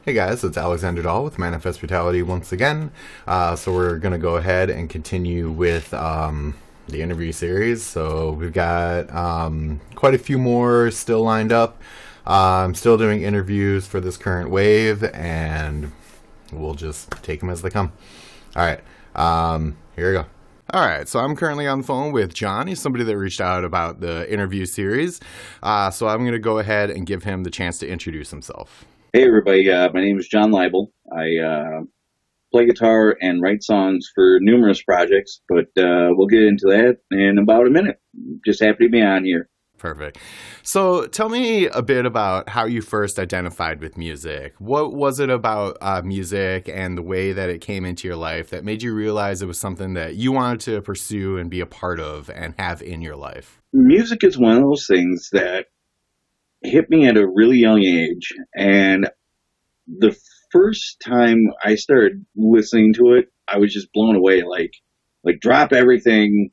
Hey guys, it's Alexander Dahl with Manifest Brutality once again. So we're going to go ahead and continue with the interview series. So we've got quite a few more still lined up. I'm still doing interviews for this current wave, and we'll just take them as they come. All right, here we go. All right, so I'm currently on the phone with John. He's somebody that reached out about the interview series. So I'm going to go ahead and give him the chance to introduce himself. Hey everybody, my name is John Leibel. I play guitar and write songs for numerous projects, but we'll get into that in about a minute. Just happy to be on here. Perfect. So tell me a bit about how you first identified with music. What was it about music and the way that it came into your life that made you realize it was something that you wanted to pursue and be a part of and have in your life? Music is one of those things that hit me at a really young age, and the first time I started listening to it, I was just blown away. Like drop everything.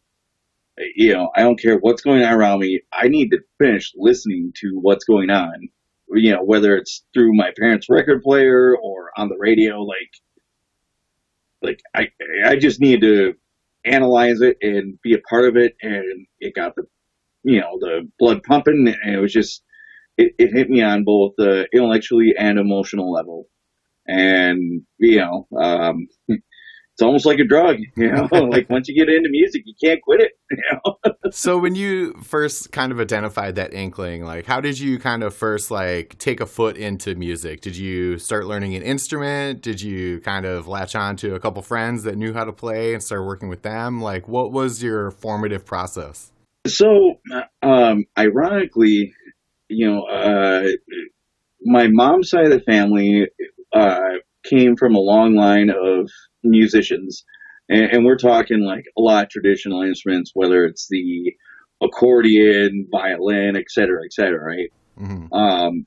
I don't care what's going on around me. I need to finish listening to what's going on. Whether it's through my parents' record player or on the radio. I just needed to analyze it and be a part of it, and it got the blood pumping, and it was just. It hit me on both the intellectually and emotional level. And, it's almost like a drug, like once you get into music, you can't quit it, So when you first kind of identified that inkling, like how did you kind of first like take a foot into music? Did you start learning an instrument? Did you kind of latch on to a couple friends that knew how to play and start working with them? Like what was your formative process? So, ironically, my mom's side of the family came from a long line of musicians, and we're talking like a lot of traditional instruments, whether it's the accordion, violin, et cetera, right? Mm-hmm.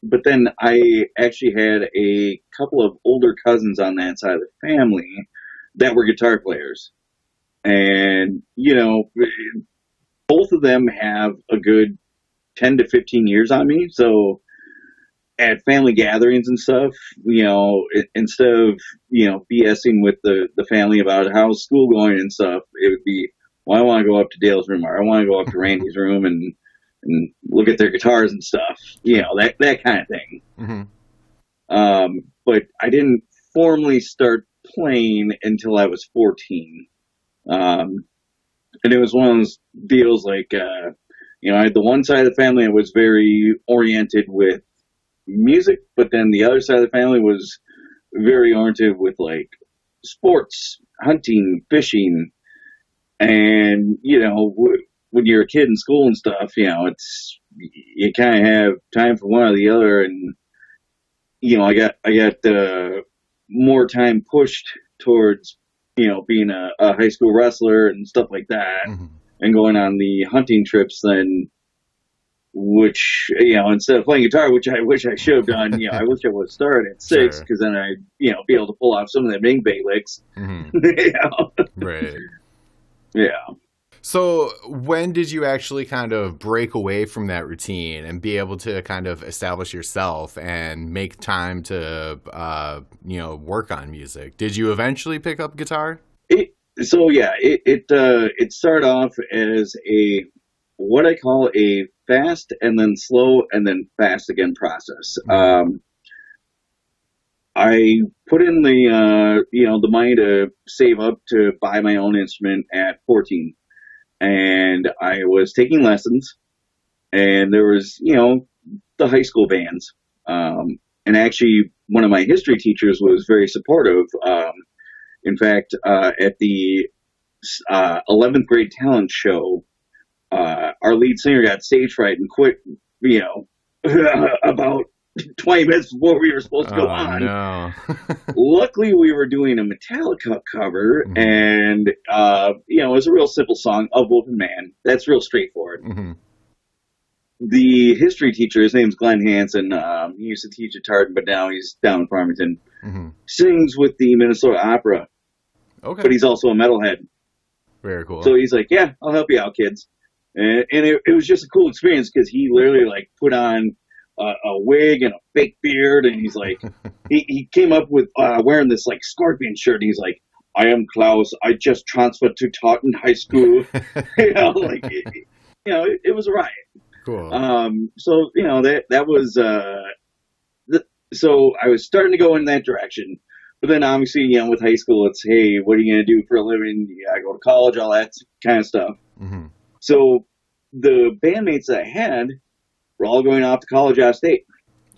But then I actually had a couple of older cousins on that side of the family that were guitar players, and both of them have a good 10 to 15 years on me. So at family gatherings and stuff, instead of, BSing with the family about how's school going and stuff, it would be, well, I want to go up to Dale's room, or I want to go up to Randy's room and look at their guitars and stuff, that kind of thing. Mm-hmm. But I didn't formally start playing until I was 14. And it was one of those deals like, I had the one side of the family that was very oriented with music, but then the other side of the family was very oriented with like sports, hunting, fishing, and when you're a kid in school and stuff, it's you kind of have time for one or the other, and I got more time pushed towards being a high school wrestler and stuff like that. Mm-hmm. And going on the hunting trips then, which, instead of playing guitar, which I wish I should have done, I wish I would have started at 6, because then I'd, be able to pull off some of the big bay licks. Mm-hmm. Right. Yeah. So when did you actually kind of break away from that routine and be able to kind of establish yourself and make time to, work on music? Did you eventually pick up guitar? It started off as what I call a fast and then slow and then fast again process. Mm-hmm. I put in the money to save up to buy my own instrument at 14, and I was taking lessons, and there was the high school bands, and actually one of my history teachers was very supportive. In fact, at the 11th grade talent show, our lead singer got stage fright and quit, about 20 minutes before we were supposed to go on. No. Luckily, we were doing a Metallica cover, mm-hmm. and, it was a real simple song, Of Wolf and Man. That's real straightforward. Mm-hmm. The history teacher, his name's Glenn Hansen, he used to teach at Tartan, but now he's down in Farmington, mm-hmm. sings with the Minnesota Opera. Okay. But he's also a metalhead. Very cool. So he's like, yeah, I'll help you out, kids. And it was just a cool experience because he literally like put on a wig and a fake beard, and he's like, he came up with wearing this like scorpion shirt. He's like, I am Klaus. I just transferred to Taunton High School. Like it was a riot. Cool. So that was so I was starting to go in that direction. But then obviously, with high school, it's, hey, what are you going to do for a living? You got to go to college, all that kind of stuff. Mm-hmm. So the bandmates that I had were all going off to college out of state.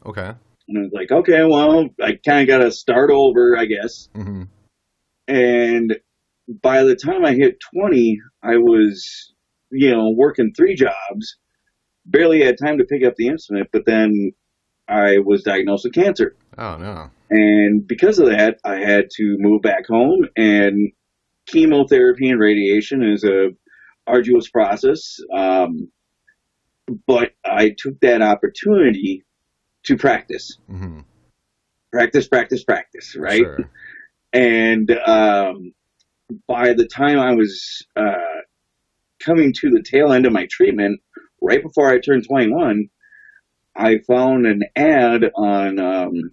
Okay. And I was like, okay, well, I kind of got to start over, I guess. Mm-hmm. And by the time I hit 20, I was, working 3 jobs, barely had time to pick up the instrument, but then I was diagnosed with cancer. Oh, no. And because of that, I had to move back home, and chemotherapy and radiation is a arduous process. But I took that opportunity to practice. Mm-hmm. Practice, right? Sure. And by the time I was coming to the tail end of my treatment, right before I turned 21, I found an ad on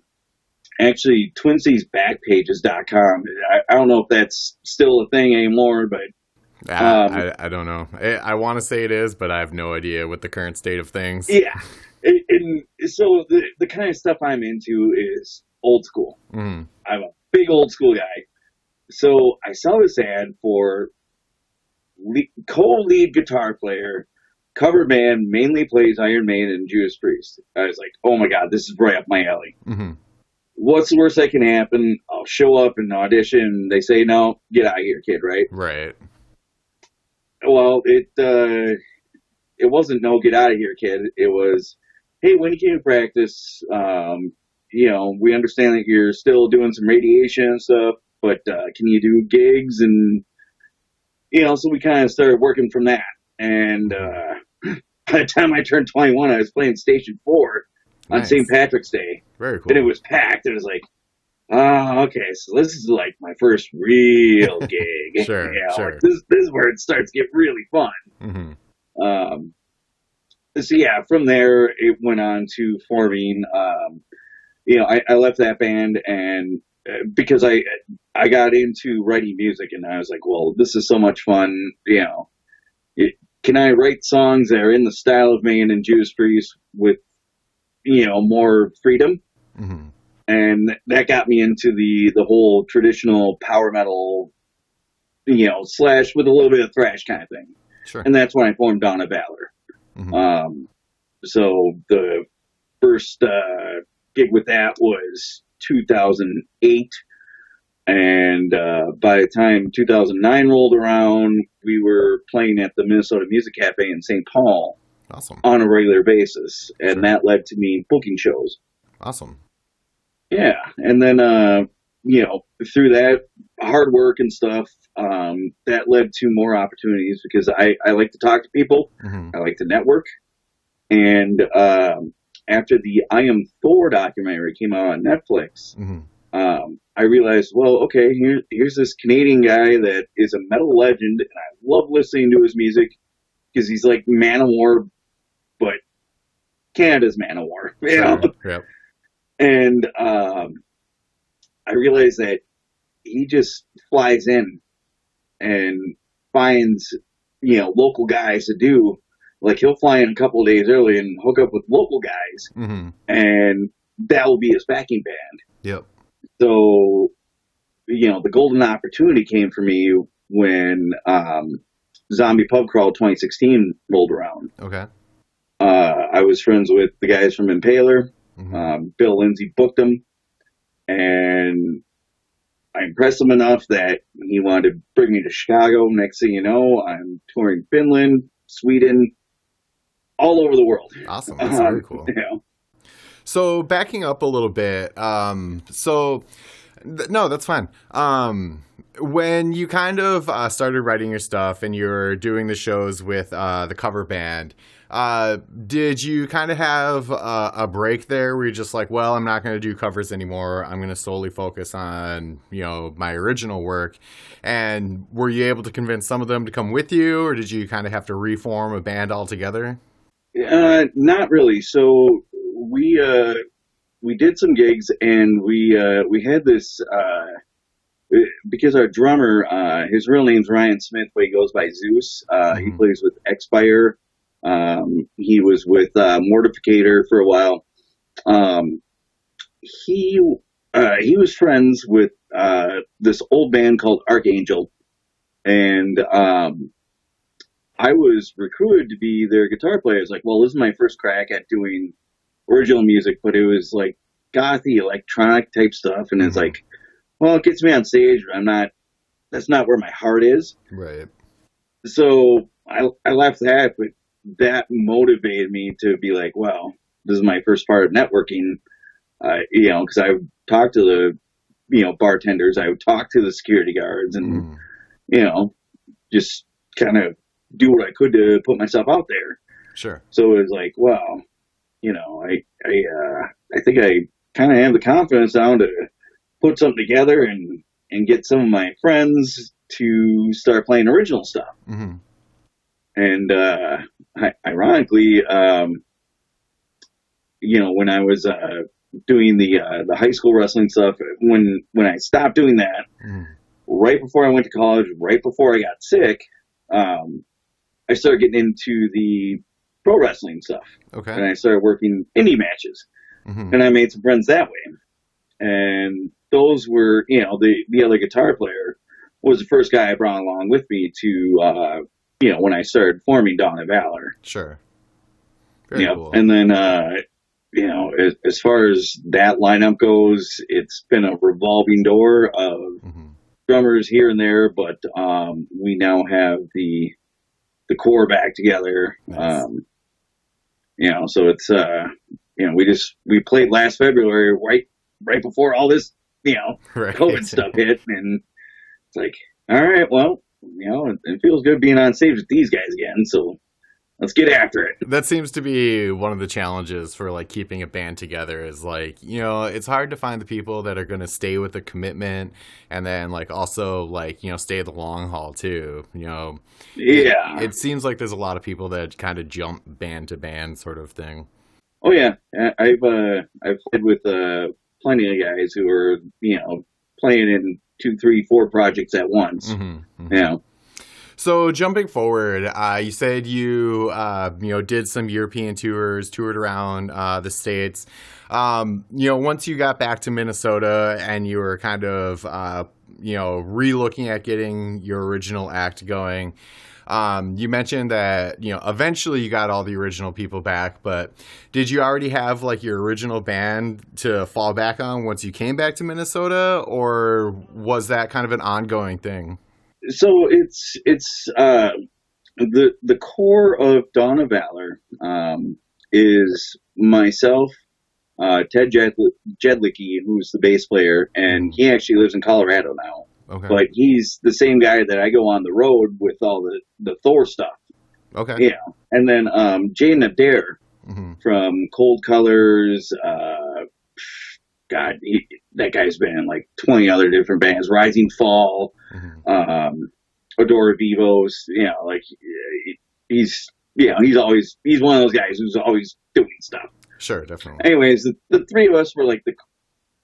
actually TwinCiesBackpages.com. I don't know if that's still a thing anymore, but I don't know. I want to say it is, but I have no idea what the current state of things. Yeah. And so the kind of stuff I'm into is old school. Mm-hmm. I'm a big old school guy. So I saw this ad for co-lead guitar player, cover band, mainly plays Iron Maiden and Judas Priest. I was like, oh my God, this is right up my alley. Mm-hmm. What's the worst that can happen? I'll show up and audition. They say, no, get out of here, kid, right? Right. Well, it wasn't no get out of here, kid. It was, hey, when you came to practice, we understand that you're still doing some radiation and stuff, but can you do gigs? And, so we kind of started working from that. And by the time I turned 21, I was playing Station 4 on Nice. St. Patrick's Day. Very cool. And it was packed. It was like, okay, so this is like my first real gig. Sure, sure. Like this is where it starts to get really fun. Mm-hmm. So yeah, from there it went on to forming. I left that band and because I got into writing music and I was like, well, this is so much fun. Can I write songs that are in the style of Maiden and Judas Priest with more freedom? Mm-hmm. And that got me into the whole traditional power metal, slash with a little bit of thrash kind of thing. Sure. And that's when I formed Dawn of Valor. Mm-hmm. So the first gig with that was 2008. And by the time 2009 rolled around, we were playing at the Minnesota Music Cafe in St. Paul. Awesome. On a regular basis. And Sure. that led to me booking shows. Awesome. Yeah, and then through that hard work and stuff, that led to more opportunities because I like to talk to people, Mm-hmm. I like to network, and after the I Am Thor documentary came out on Netflix, Mm-hmm. I realized, well, okay, here's this Canadian guy that is a metal legend, and I love listening to his music because he's like Manowar, but Canada's Manowar, you know? Yep. And I realized that he just flies in and finds, local guys to do. Like, he'll fly in a couple of days early and hook up with local guys, Mm-hmm. and that will be his backing band. Yep. So, the golden opportunity came for me when Zombie Pub Crawl 2016 rolled around. Okay. I was friends with the guys from Impaler. Mm-hmm. Bill Lindsay booked him, and I impressed him enough that he wanted to bring me to Chicago. Next thing you know, I'm touring Finland, Sweden, all over the world. Awesome. That's very cool. So backing up a little bit, no, that's fine. When you kind of started writing your stuff and you're doing the shows with the cover band, did you kind of have a break there where you're just like, well, I'm not going to do covers anymore. I'm going to solely focus on, my original work. And were you able to convince some of them to come with you, or did you kind of have to reform a band altogether? Not really. So we we did some gigs, and we had this because our drummer, his real name's Ryan Smith, but he goes by Zeus. He Mm-hmm. plays with Expire. He was with Mortificator for a while. Um, he was friends with this old band called Archangel, and I was recruited to be their guitar player. It's like, well, this is my first crack at doing original music, but it was like gothy electronic type stuff, and it's Mm-hmm. like, well, it gets me on stage, but I'm not. That's not where my heart is. Right. So I left that, but that motivated me to be like, well, this is my first part of networking. Because I would talk to the bartenders, I would talk to the security guards, and Mm-hmm. just kind of do what I could to put myself out there. Sure. So it was like, well, I think I kind of have the confidence now to put something together and get some of my friends to start playing original stuff. Mm-hmm. And ironically, when I was doing the high school wrestling stuff, when I stopped doing that, Mm-hmm. right before I went to college, right before I got sick, I started getting into the pro wrestling stuff, Okay. and I started working indie matches, Mm-hmm. and I made some friends that way. And those were, the other guitar player was the first guy I brought along with me to, when I started forming Dawn of Valor. Sure. Very cool. And then, as far as that lineup goes, it's been a revolving door of Mm-hmm. drummers here and there, but we now have the core back together. Nice. So it's we played last February right before all this Right. COVID stuff hit, and it's like, all right, well, it feels good being on stage with these guys again, so let's get after it. That seems to be one of the challenges for like keeping a band together is like, it's hard to find the people that are going to stay with the commitment and then like also like, stay the long haul too. Yeah. It seems like there's a lot of people that kind of jump band to band sort of thing. Oh yeah. I've played with plenty of guys who are, playing in 2, 3, 4 projects at once. Mm-hmm, mm-hmm. Yeah. So jumping forward, you said you did some European tours, toured around the States. Once you got back to Minnesota and you were kind of re-looking at getting your original act going, you mentioned that eventually you got all the original people back, but did you already have like your original band to fall back on once you came back to Minnesota, or was that kind of an ongoing thing? So it's the core of Dawn of Valor is myself, Ted Jedlicki, who's the bass player, and he actually lives in Colorado now. Okay. But he's the same guy that I go on the road with all the Thor stuff. Okay. Yeah. And then Jay Nader Mm-hmm. from Cold Colors, that guy's been in like 20 other different bands, Rising Fall, Mm-hmm. Adora Vivos, he's one of those guys who's always doing stuff. Sure, definitely. Anyways, the three of us were like the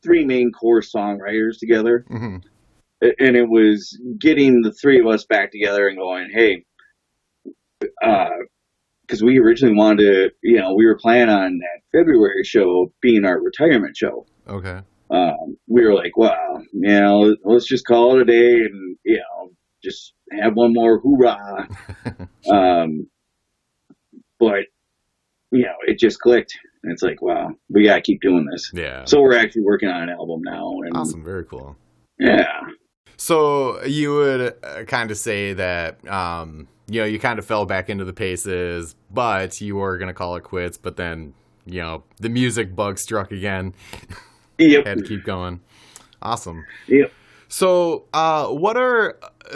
three main core songwriters together. Mm-hmm. And it was getting the three of us back together and going, hey, because we originally wanted to, we were planning on that February show being our retirement show. Okay. We were like, wow, let's just call it a day and, just have one more hoorah. But, it just clicked. And it's like, wow, we got to keep doing this. Yeah. So we're actually working on an album now. And Awesome. Very cool. yeah. So you would kind of say that, you kind of fell back into the paces, but you were going to call it quits. But then, the music bug struck again. Yep. Had to keep going. Awesome. Yep. So,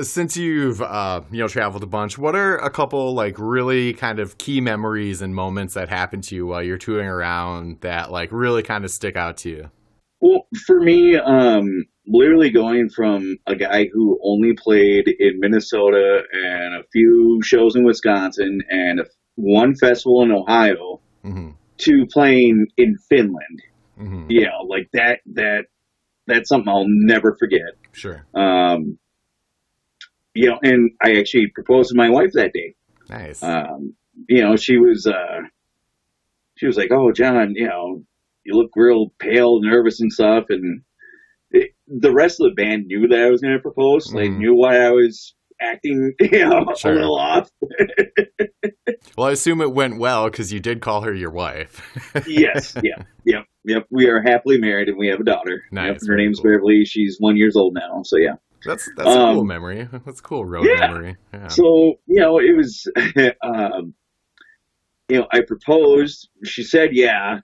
since you've, traveled a bunch, what are a couple, like, really kind of key memories and moments that happened to you while you're touring around that, like, really kind of stick out to you? Well, for me, literally going from a guy who only played in Minnesota and a few shows in Wisconsin and one festival in Ohio Mm-hmm. to playing in Finland. Mm-hmm. like that's something I'll never forget. Sure. And I actually proposed to my wife that day. Nice. Um, she was like, "Oh, John, you look real pale, nervous, and stuff." And the rest of the band knew that I was going to propose. Like, Mm-hmm. knew why I was acting, a Sure. little off. Well, I assume it went well because you did call her your wife. Yes, yeah, yep. We are happily married, and we have a daughter. Yep, Nice. her Very name's cool. Beverly. She's 1 year old now. So yeah. That's a cool Um, memory. That's a cool road yeah. memory. Yeah. So it was. I proposed. She said, "Yeah."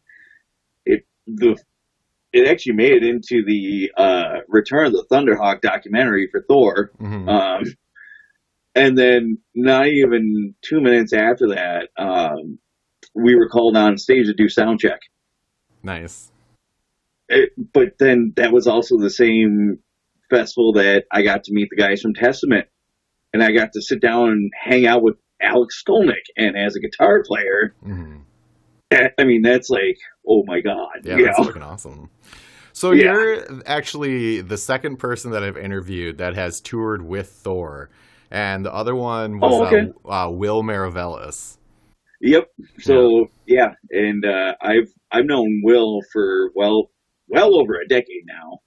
It the it actually made it into the Return of the Thunderhawk documentary for Thor. Mm-hmm. And then not even 2 minutes after that, we were called on stage to do sound check. Nice. But then that was also the same festival that I got to meet the guys from Testament, and I got to sit down and hang out with Alex Skolnick. And as a guitar player, Mm-hmm. I mean, that's like, oh my God. Yeah, that's fucking awesome. So Yeah. you're actually the second person that I've interviewed that has toured with Thor, and the other one was okay. Will Maravellis. Yep. So yeah, and I've known Will for well over a decade now.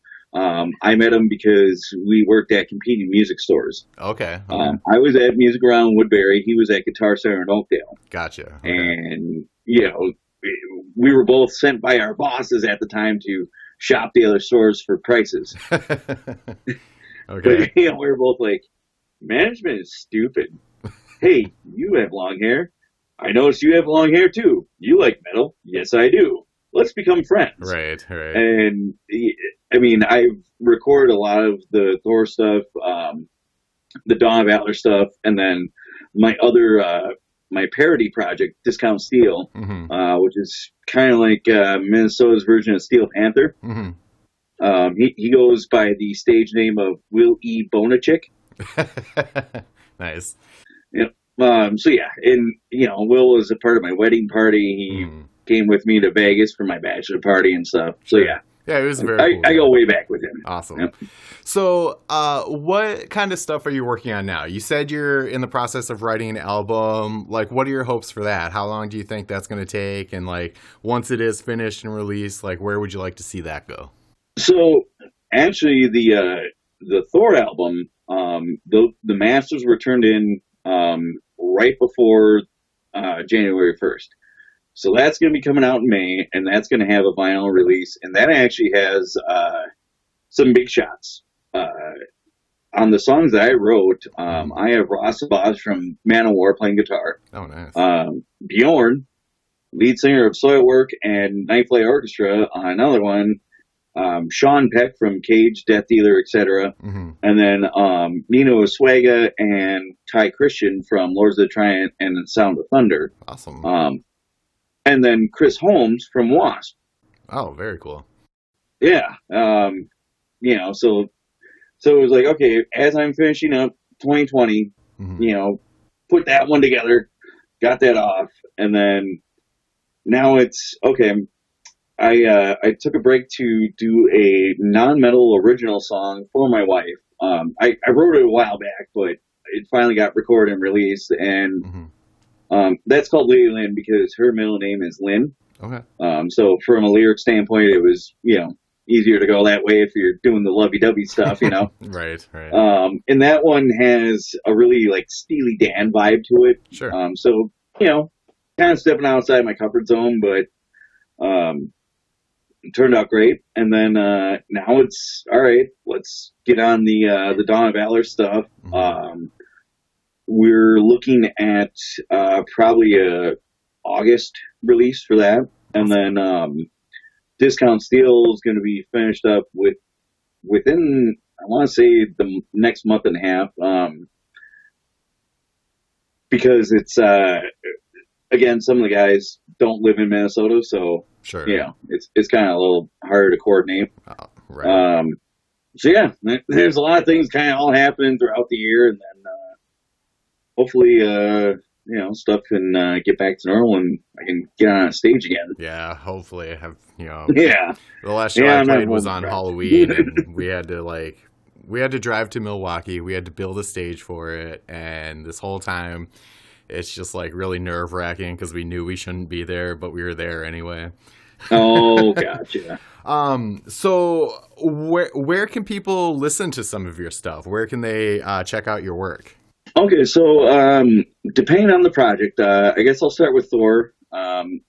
I met him because we worked at competing music stores. Okay. I was at Music Around Woodbury. He was at Guitar Center in Oakdale. Gotcha. Okay. And we were both sent by our bosses at the time to shop the other stores for prices. Okay. But we were both like, management is stupid. Hey, you have long hair. I noticed you have long hair too. You like metal. Yes, I do. Let's become friends. Right. And I mean, I've recorded a lot of the Thor stuff, the Dawn of Valor stuff, and then my other, my parody project, Discount Steel, Mm-hmm. which is kind of like Minnesota's version of Steel Panther. Mm-hmm. He goes by the stage name of Will E. Bonachik. Nice. So yeah, and Will was a part of my wedding party. He came with me to Vegas for my bachelor party and stuff. So yeah. Yeah, it was very cool. I go way back with him. Awesome. Yep. So, what kind of stuff are you working on now? You said you're in the process of writing an album. Like, what are your hopes for that? How long do you think that's going to take? And like, once it is finished and released, like, where would you like to see that go? So actually, the Thor album, the masters were turned in right before January 1st. So that's going to be coming out in May, and that's going to have a vinyl release, and that actually has some big shots. On the songs that I wrote, I have Ross Boss from Manowar playing guitar. Oh, nice. Bjorn, lead singer of Soilwork and Nightflight Orchestra on another one. Sean Peck from Cage, Death Dealer, etc. Mm-hmm. And then Nino Oswega and Ty Christian from Lords of the Triumph and Sound of Thunder. Awesome. And then Chris Holmes from Wasp. Oh, very cool. Yeah. So it was like, okay, as I'm finishing up 2020, put that one together, got that off, and then now it's okay. I took a break to do a non-metal original song for my wife. I wrote it a while back, but it finally got recorded and released, and that's called Lady Lynn because her middle name is Lynn. Okay. So from a lyric standpoint, it was easier to go that way if you're doing the lovey-dovey stuff, Right. And that one has a really like Steely Dan vibe to it. Sure. So kind of stepping outside my comfort zone, but it turned out great. And then now it's all right. Let's get on the Dawn of Valor stuff. We're looking at probably a August release for that, and then Discount Steel is going to be finished up within I want to say the next month and a half, because it's again, some of the guys don't live in Minnesota, so sure, it's kind of a little harder to coordinate. Oh, right. So yeah, there's a lot of things kind of all happening throughout the year, and then hopefully stuff can get back to normal and I can get on stage again. Yeah, hopefully I have, Yeah, the last show yeah, I I'm not played was holding on my breath. Halloween, and we had to drive to Milwaukee. We had to build a stage for it, and this whole time it's just like really nerve-wracking because we knew we shouldn't be there, but we were there anyway. Oh, gotcha. So where can people listen to some of your stuff? Where can they check out your work? Okay, so depending on the project, I guess I'll start with Thor.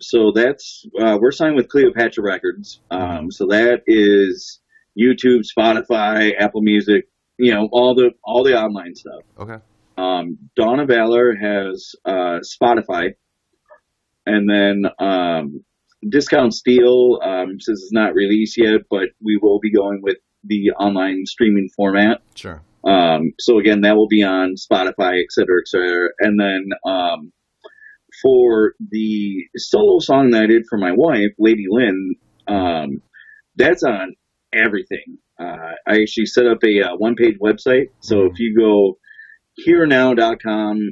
So that's we're signed with Cleopatra Records. Mm-hmm. So that is YouTube, Spotify, Apple Music, all the online stuff. Okay. Dawn of Valor has Spotify, and then Discount Steel says it's not released yet, but we will be going with the online streaming format. Sure. So again, that will be on Spotify, et cetera, et cetera. And then for the solo song that I did for my wife, Lady Lynn, that's on everything. I actually set up a one-page website. So if you go herenow.com,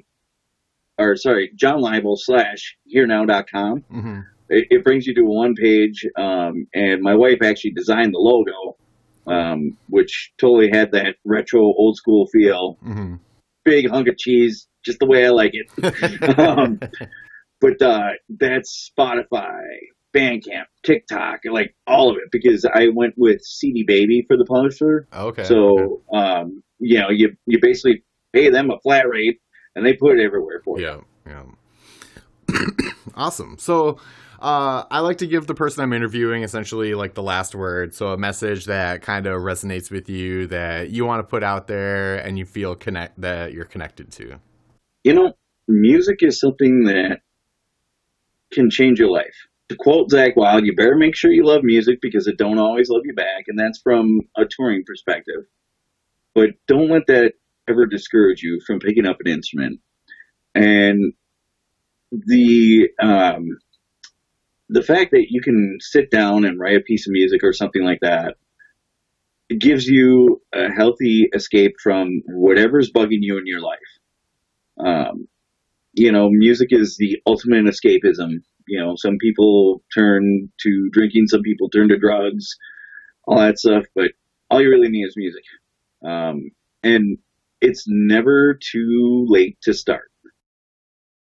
or sorry, John Leibel /herenow.com, Mm-hmm. it brings you to a one page. And my wife actually designed the logo, which totally had that retro old school feel. Mm-hmm. Big hunk of cheese, just the way I like it. But that's Spotify, Bandcamp, TikTok, like all of it, because I went with CD Baby for the publisher. Okay. So, you basically pay them a flat rate and they put it everywhere for you. Yeah. Awesome. So I like to give the person I'm interviewing essentially like the last word. So a message that kind of resonates with you, that you want to put out there and you feel that you're connected to. Music is something that can change your life. To quote Zach Wilde, you better make sure you love music because it don't always love you back. And that's from a touring perspective. But don't let that ever discourage you from picking up an instrument. And the fact that you can sit down and write a piece of music or something like that, it gives you a healthy escape from whatever's bugging you in your life. Music is the ultimate escapism. Some people turn to drinking, some people turn to drugs, all that stuff, but all you really need is music. And it's never too late to start.